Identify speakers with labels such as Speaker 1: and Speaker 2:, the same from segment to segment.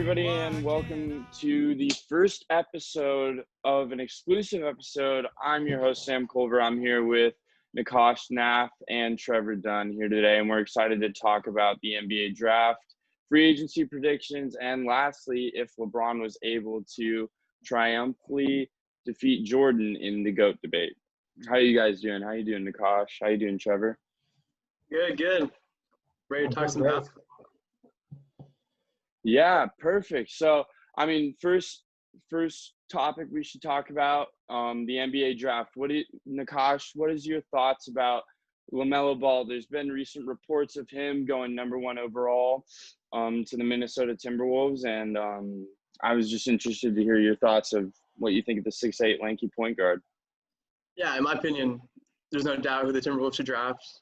Speaker 1: everybody, and welcome to the first episode of an exclusive episode. I'm your host, Sam Culver. I'm here with Nikash, and Trevor Dunn here today, and we're excited to talk about the NBA draft, free agency predictions, and lastly, if LeBron was able to triumphantly defeat Jordan in the GOAT debate. How you guys doing? How you doing, Nikash? How you doing, Trevor?
Speaker 2: Good. Ready to talk some basketball.
Speaker 1: Yeah, perfect. So, first topic we should talk about the NBA draft. Nikash, what is your thoughts about LaMelo Ball? There's been recent reports of him going number 1 overall to the Minnesota Timberwolves, and I was just interested to hear your thoughts of what you think of the 6'8" lanky point guard.
Speaker 2: Yeah, in my opinion, there's no doubt who the Timberwolves should draft.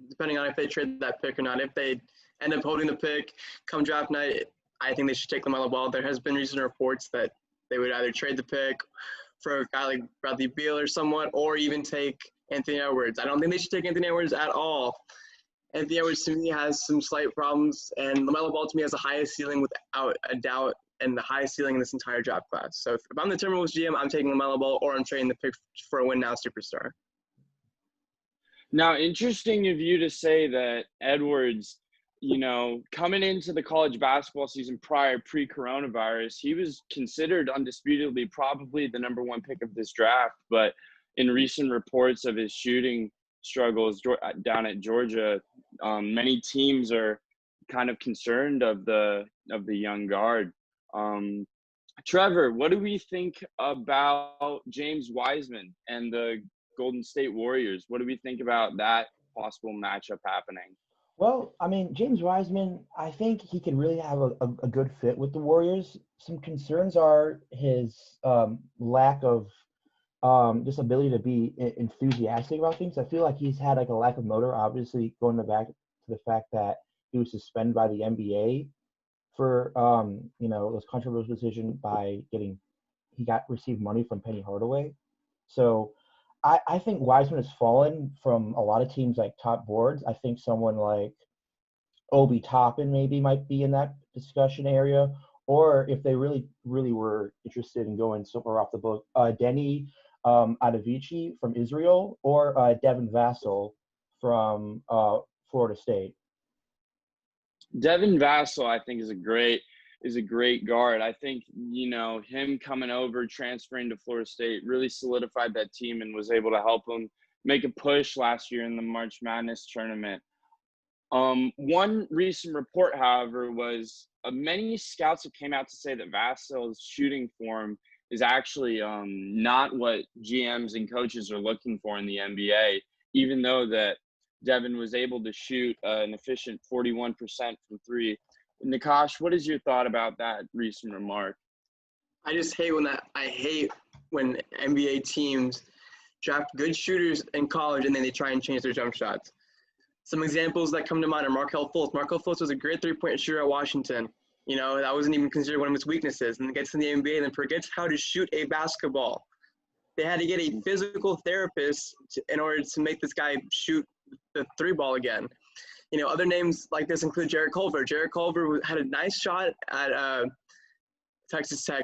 Speaker 2: Depending on if they trade that pick or not. If they end up holding the pick come draft night, I think they should take LaMelo Ball. There has been recent reports that they would either trade the pick for a guy like Bradley Beal or somewhat, or even take Anthony Edwards. I don't think they should take Anthony Edwards at all. Anthony Edwards, to me, has some slight problems, and LaMelo Ball, to me, has the highest ceiling without a doubt, and the highest ceiling in this entire draft class. So if I'm the Timberwolves GM, I'm taking LaMelo Ball, or I'm trading the pick for a win-now superstar.
Speaker 1: Now, interesting of you to say that Edwards, coming into the college basketball season pre-coronavirus, he was considered undisputedly probably the number 1 pick of this draft. But in recent reports of his shooting struggles down at Georgia, many teams are kind of concerned of the young guard. Trevor, what do we think about James Wiseman and the Golden State Warriors? What do we think about that possible matchup happening?
Speaker 3: Well, James Wiseman, I think he could really have a good fit with the Warriors. Some concerns are his lack of just ability to be enthusiastic about things. I feel like he's had like a lack of motor, obviously going back to the fact that he was suspended by the NBA for this controversial decision by received money from Penny Hardaway. So I think Wiseman has fallen from a lot of teams like top boards. I think someone like Obi Toppin maybe might be in that discussion area, or if they really were interested in going somewhere off the book, Denny Adavici from Israel, or Devin Vassell from Florida State.
Speaker 1: Devin Vassell, I think, is a great guard. I think, him coming over, transferring to Florida State really solidified that team and was able to help them make a push last year in the March Madness tournament. One recent report, however, was many scouts have came out to say that Vassell's shooting form is actually not what GMs and coaches are looking for in the NBA, even though that Devin was able to shoot an efficient 41% from three. Nikash, what is your thought about that recent remark?
Speaker 2: I hate when NBA teams draft good shooters in college and then they try and change their jump shots. Some examples that come to mind are Markelle Fultz. Markelle Fultz was a great three-point shooter at Washington. That wasn't even considered one of his weaknesses. And then gets in the NBA and then forgets how to shoot a basketball. They had to get a physical therapist in order to make this guy shoot the three ball again. Other names like this include Jarrett Culver. Jarrett Culver had a nice shot at Texas Tech,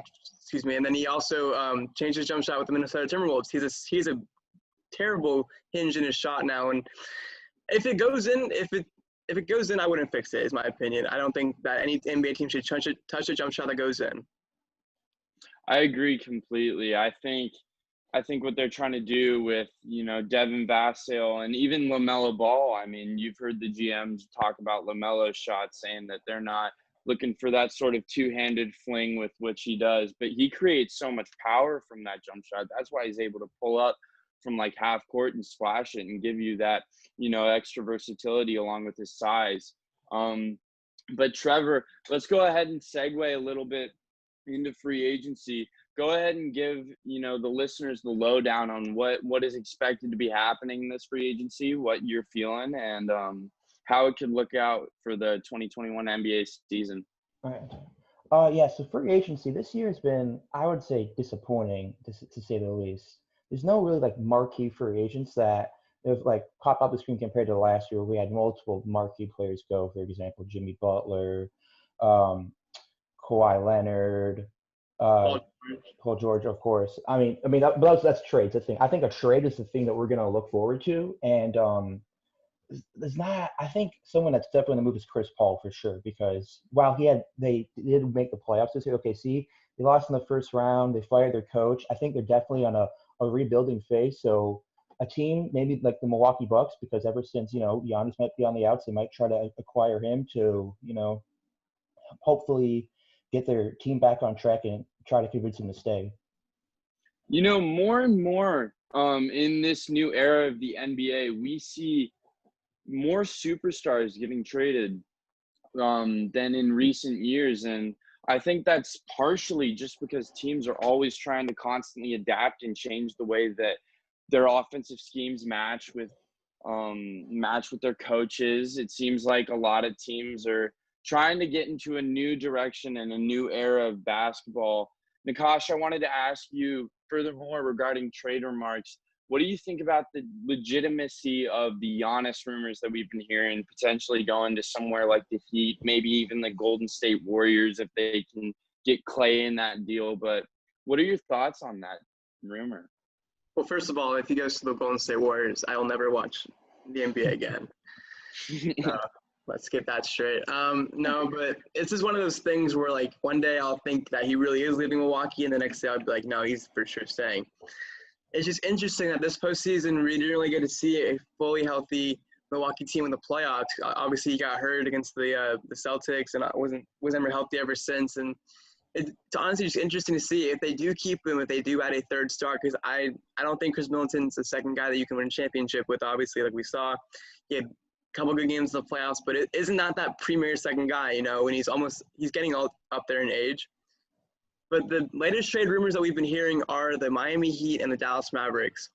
Speaker 2: and then he also changed his jump shot with the Minnesota Timberwolves. He's a terrible hinge in his shot now, and if it goes in, I wouldn't fix it. Is my opinion. I don't think that any NBA team should touch a jump shot that goes in.
Speaker 1: I agree completely. I think what they're trying to do with, Devin Vassell and even LaMelo Ball, you've heard the GMs talk about LaMelo's shot, saying that they're not looking for that sort of two-handed fling with which he does, but he creates so much power from that jump shot. That's why he's able to pull up from like half court and splash it and give you that, extra versatility along with his size. But Trevor, let's go ahead and segue a little bit into free agency. Go ahead and give, the listeners the lowdown on what is expected to be happening in this free agency, what you're feeling, and how it could look out for the 2021 NBA season.
Speaker 3: All right. So free agency this year has been, I would say, disappointing to say the least. There's no really like marquee free agents that have like popped up the screen compared to last year. We had multiple marquee players go. For example, Jimmy Butler, Kawhi Leonard,
Speaker 2: Paul George.
Speaker 3: Paul George, of course. But that's trades. The thing. I think a trade is the thing that we're gonna look forward to, and there's not. I think someone that's definitely on the move is Chris Paul for sure, because while they did make the playoffs this year. Okay, see, they lost in the first round. They fired their coach. I think they're definitely on a rebuilding phase. So a team maybe like the Milwaukee Bucks, because ever since Giannis might be on the outs, they might try to acquire him to hopefully get their team back on track and try to convince him to stay.
Speaker 1: More and more in this new era of the NBA, we see more superstars getting traded than in recent years. And I think that's partially just because teams are always trying to constantly adapt and change the way that their offensive schemes match with their coaches. It seems like a lot of teams are trying to get into a new direction and a new era of basketball. Nikash, I wanted to ask you furthermore regarding trade remarks. What do you think about the legitimacy of the Giannis rumors that we've been hearing, potentially going to somewhere like the Heat, maybe even the Golden State Warriors if they can get Clay in that deal? But what are your thoughts on that rumor?
Speaker 2: Well, first of all, if he goes to the Golden State Warriors, I will never watch the NBA again. Let's get that straight. No, but it's just one of those things where, like, one day I'll think that he really is leaving Milwaukee, and the next day I'll be like, no, he's for sure staying. It's just interesting that this postseason we didn't really get to see a fully healthy Milwaukee team in the playoffs. Obviously, he got hurt against the Celtics, and wasn't ever healthy ever since. And it's honestly just interesting to see if they do keep him, if they do add a third star, because I don't think Chris Middleton's the second guy that you can win a championship with. Obviously, like we saw, he had a couple good games in the playoffs, but it isn't not that premier second guy, when he's getting all up there in age. But the latest trade rumors that we've been hearing are the Miami Heat and the Dallas Mavericks.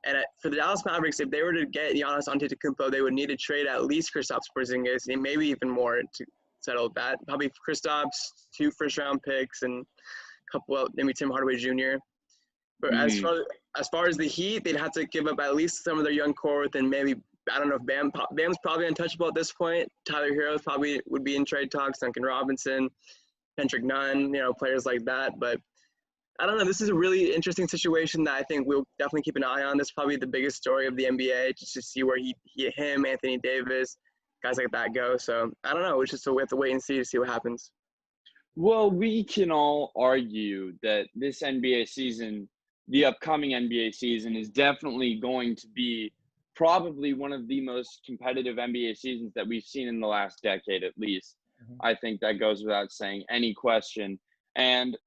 Speaker 2: And for the Dallas Mavericks, if they were to get Giannis Antetokounmpo, they would need to trade at least Kristaps Porzingis and maybe even more to settle that. Probably Kristaps, 2 first-round picks, and a couple, maybe Tim Hardaway Jr. But as far as the Heat, they'd have to give up at least some of their young core, and maybe, I don't know if Bam's probably untouchable at this point. Tyler Heroes probably would be in trade talks, Duncan Robinson, Kendrick Nunn, players like that. But I don't know. This is a really interesting situation that I think we'll definitely keep an eye on. This is probably the biggest story of the NBA, just to see where him, Anthony Davis, guys like that go. So I don't know. It's just we have to wait and see to see what happens.
Speaker 1: Well, we can all argue that this NBA season, the upcoming NBA season, is definitely going to be probably one of the most competitive NBA seasons that we've seen in the last decade, at least. I think that goes without saying, any question. And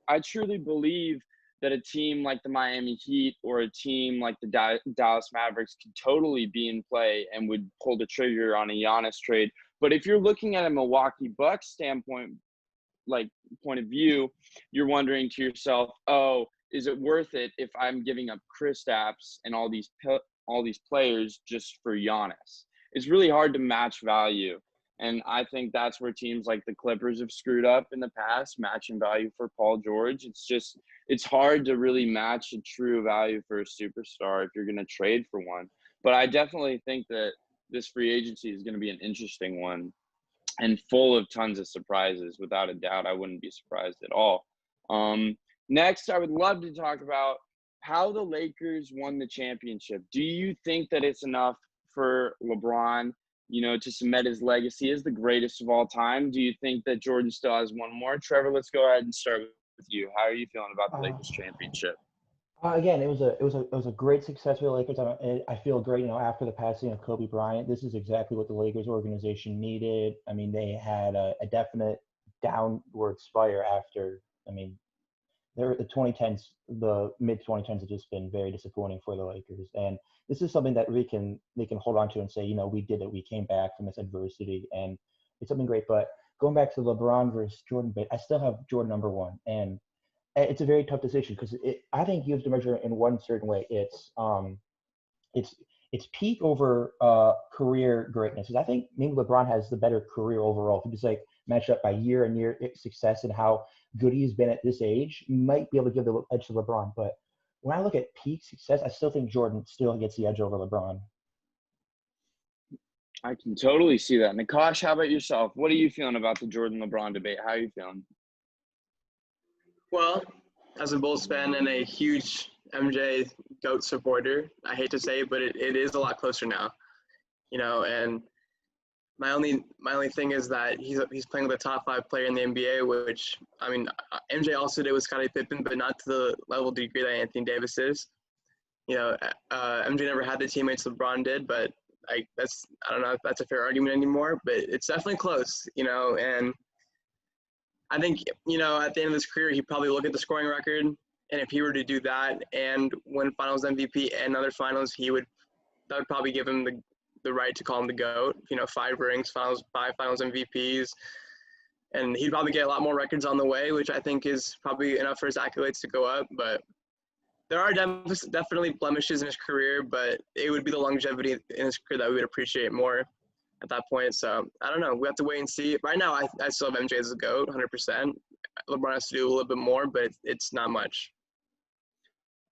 Speaker 1: I truly believe that a team like the Miami Heat or a team like the Dallas Mavericks could totally be in play and would pull the trigger on a Giannis trade. But if you're looking at a Milwaukee Bucks standpoint, point of view, you're wondering to yourself, oh, is it worth it if I'm giving up Kristaps and all these players just for Giannis? It's really hard to match value. And I think that's where teams like the Clippers have screwed up in the past, matching value for Paul George. It's hard to really match a true value for a superstar if you're going to trade for one. But I definitely think that this free agency is going to be an interesting one and full of tons of surprises. Without a doubt, I wouldn't be surprised at all. Next, I would love to talk about how the Lakers won the championship. Do you think that it's enough for LeBron to cement his legacy as the greatest of all time? Do you think that Jordan still has one more? Trevor, let's go ahead and start with you. How are you feeling about the Lakers championship?
Speaker 3: Again, it was a great success for the Lakers. I feel great, after the passing of Kobe Bryant. This is exactly what the Lakers organization needed. I mean, they had a definite downward spiral after. I mean, the 2010s, the mid 2010s have just been very disappointing for the Lakers, and this is something that they can hold on to and say, we did it. We came back from this adversity, and it's something great. But going back to LeBron versus Jordan, I still have Jordan number one, and it's a very tough decision because I think you have to measure it in one certain way. It's peak over career greatness. Because I think maybe LeBron has the better career overall. If you just match up by year and year success and how good he's been at this age, you might be able to give the edge to LeBron. But when I look at peak success, I still think Jordan still gets the edge over LeBron.
Speaker 1: I can totally see that. Nikash, how about yourself? What are you feeling about the Jordan LeBron debate? How are you feeling?
Speaker 2: Well, as a Bulls fan and a huge MJ GOAT supporter, I hate to say it, but it is a lot closer now. And my only thing is that he's playing with a top 5 player in the NBA, which I mean MJ also did with Scottie Pippen, but not to the level degree that Anthony Davis is. MJ never had the teammates LeBron did, but I don't know if that's a fair argument anymore, but it's definitely close. And I think at the end of his career, he'd probably look at the scoring record, and if he were to do that and win Finals MVP and other Finals, that would probably give him the right to call him the GOAT. 5 rings, Finals MVPs, and he'd probably get a lot more records on the way, which I think is probably enough for his accolades to go up. But there are definitely blemishes in his career, but it would be the longevity in his career that we would appreciate more at that point. So I don't know. We have to wait and see. Right now, I still have MJ as a GOAT, 100%. LeBron has to do a little bit more, but it's not much.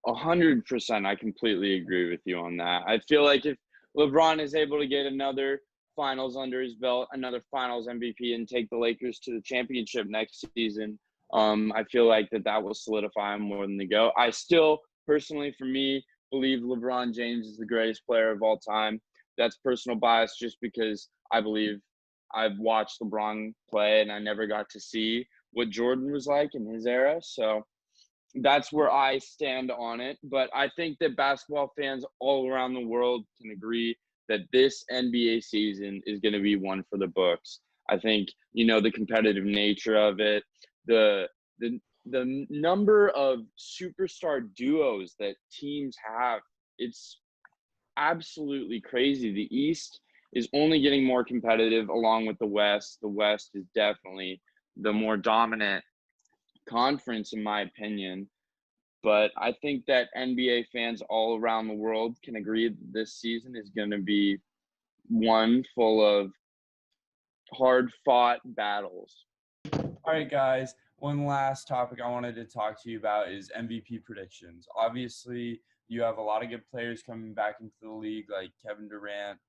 Speaker 1: 100%. I completely agree with you on that. I feel like if LeBron is able to get another finals under his belt, another finals MVP, and take the Lakers to the championship next season, I feel like that will solidify him more than the GOAT. I still, personally, for me, believe LeBron James is the greatest player of all time. That's personal bias just because I believe I've watched LeBron play and I never got to see what Jordan was like in his era. So that's where I stand on it. But I think that basketball fans all around the world can agree that this NBA season is going to be one for the books. I think, the competitive nature of it, the number of superstar duos that teams have, it's absolutely crazy. The East is only getting more competitive along with the West. The West is definitely the more dominant conference, in my opinion. But I think that NBA fans all around the world can agree that this season is going to be one full of hard-fought battles.
Speaker 4: All right, guys. One last topic I wanted to talk to you about is MVP predictions. Obviously, you have a lot of good players coming back into the league, like Kevin Durant.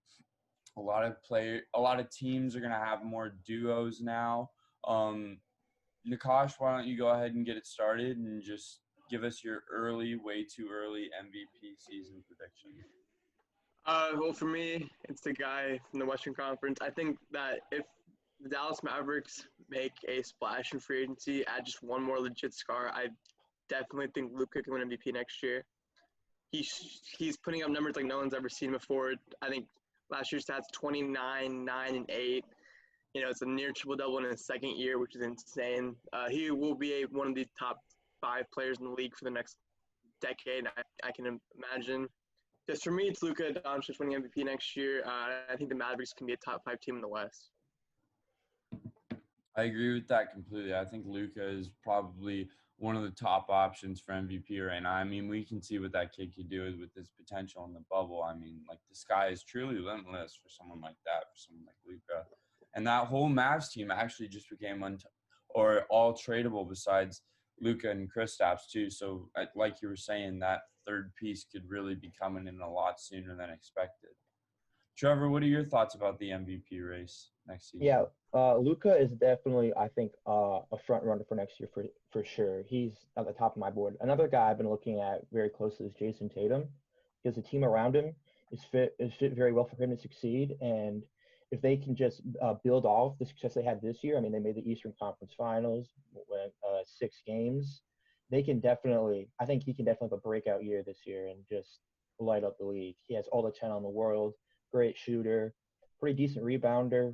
Speaker 4: A lot of teams are going to have more duos now. Nikash, why don't you go ahead and get it started and just give us your way too early MVP season prediction?
Speaker 2: Well, for me, it's the guy from the Western Conference. I think that if the Dallas Mavericks make a splash in free agency, add just one more legit star, I definitely think Luka can win MVP next year. He's putting up numbers like no one's ever seen before. I think last year's stats 29, 9, and 8. It's a near triple-double in his second year, which is insane. He will be one of the top 5 players in the league for the next decade, I can imagine. Just for me, it's Luka Doncic winning MVP next year. I think the Mavericks can be a top 5 team in the West.
Speaker 4: I agree with that completely. I think Luka is probably one of the top options for MVP right now. I mean, we can see what that kid could do with his potential in the bubble. I mean, like, the sky is truly limitless for someone like that, for someone like Luka. And that whole Mavs team actually just became all tradable besides Luka and Kristaps too. So, like you were saying, that third piece could really be coming in a lot sooner than expected. Trevor, what are your thoughts about the MVP race next season?
Speaker 3: Yeah, Luca is definitely, I think, a front runner for next year for sure. He's at the top of my board. Another guy I've been looking at very closely is Jason Tatum, because the team around him is fit very well for him to succeed. And if they can just build off the success they had this year, I mean, they made the Eastern Conference Finals, went 6 games. They can definitely, I think he can definitely have a breakout year this year and just light up the league. He has all the talent in the world, great shooter, pretty decent rebounder.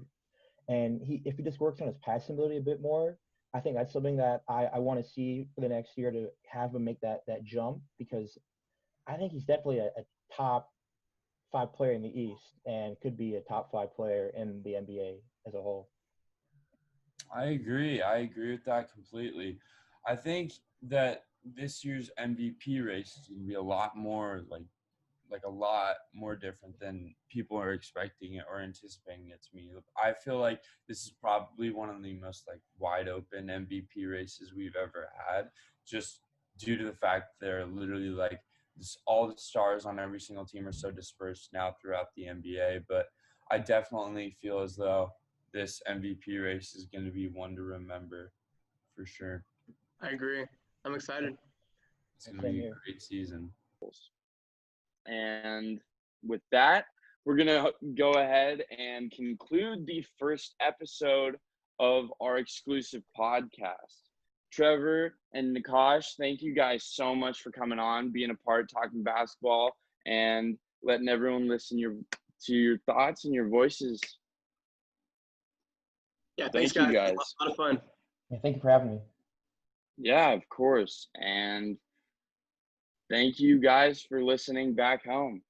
Speaker 3: And if he just works on his passing ability a bit more, I think that's something that I want to see for the next year, to have him make that jump, because I think he's definitely a top 5 player in the East and could be a top 5 player in the NBA as a whole.
Speaker 4: I agree with that completely. I think that this year's MVP race is going to be a lot more a lot more different than people are expecting it or anticipating it to be. I feel like this is probably one of the most wide open MVP races we've ever had, just due to the fact they're literally all the stars on every single team are so dispersed now throughout the NBA. But I definitely feel as though this MVP race is going to be one to remember for sure.
Speaker 2: I agree. I'm excited.
Speaker 4: It's going to be a great season.
Speaker 1: And with that, we're going to go ahead and conclude the first episode of our exclusive podcast. Trevor and Nikash, thank you guys so much for coming on, being a part, talking basketball, and letting everyone listen to your thoughts and your voices.
Speaker 2: Yeah, thanks,
Speaker 1: Thank you
Speaker 2: guys.
Speaker 1: guys.
Speaker 2: It was a lot of fun.
Speaker 3: Yeah, thank you for having me.
Speaker 1: Yeah, of course. And thank you guys for listening back home.